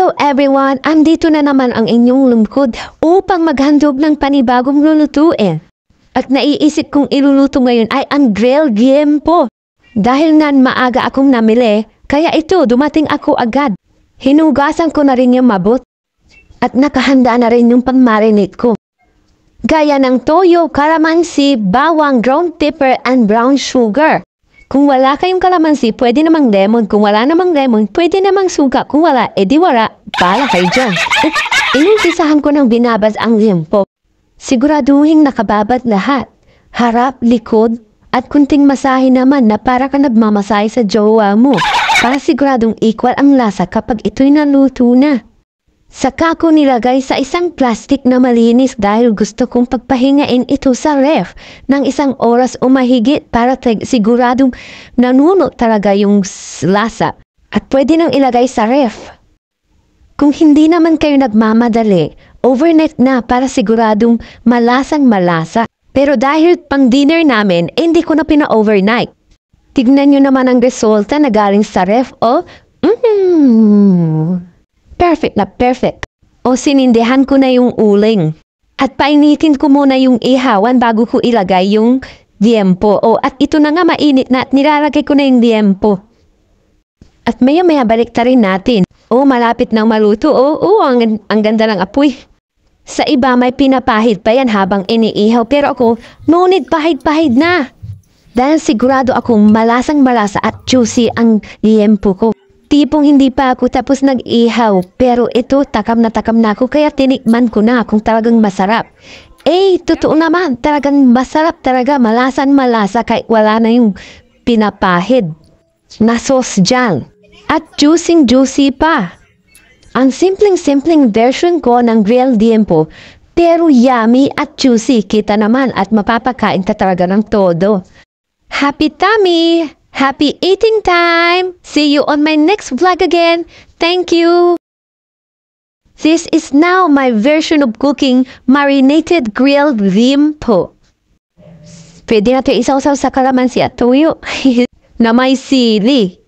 Hello everyone! Andito na naman ang inyong lingkod upang maghandog ng panibagong lulutuin. At naiisip kong iluluto ngayon ay ang grilled liempo. Dahil nan maaga akong namili, kaya ito dumating ako agad. Hinugasan ko na rin yung mabot at nakahanda na rin yung pang-marinate ko. Gaya ng toyo, kalamansi, bawang, ground pepper, and brown sugar. Kung wala kayong kalamansi, pwede namang lemon. Kung wala namang lemon, pwede namang suka. Kung wala, edi wala. Pala kayo dyan. Inumpisahan ko ng binabas ang liempo. Siguraduhin nakababad lahat. Harap, likod, at kunting masahe naman na para ka nagmamasahe sa jowa mo. Para siguradong equal ang lasa kapag ito'y naluto na. Saka ko nilagay sa isang plastic na malinis dahil gusto kong pagpahingain ito sa ref ng 1 oras o mahigit para siguradong nanuno talaga yung lasa at pwede nang ilagay sa ref. Kung hindi naman kayo nagmamadali, overnight na para siguradong malasang malasa. Pero dahil pang dinner namin, hindi ko na pina-overnight. Tignan nyo naman ang resulta na galing sa ref o perfect na perfect. O sinindihan ko na yung uling. At painitin ko muna yung ihawan bago ko ilagay yung liempo. O at ito na nga mainit na at nilalagay ko na yung liempo. At maya-maya balik ta rin natin. O malapit nang maluto. O ang ganda ng apoy. Sa iba may pinapahid pa yan habang iniihaw. Pero ako, no need pahid-pahid na. Dahil sigurado akong malasang malasa at juicy ang liempo ko. Tipong hindi pa ako tapos nag-ihaw, pero ito takam na ako kaya tinikman ko na kung talagang masarap. Totoo naman, talagang masarap talaga, malasan malasa kahit wala na yung pinapahid na sauce dyan. At juicy pa. Ang simpleng version ko ng grilled liempo, pero yummy at juicy, kita naman at mapapakain ka talaga ng todo. Happy tummy! Happy eating time! See you on my next vlog again. Thank you! This is now my version of cooking marinated grilled liempo. Pwede natin isawsaw sa kalamansi at tuyo na may sili.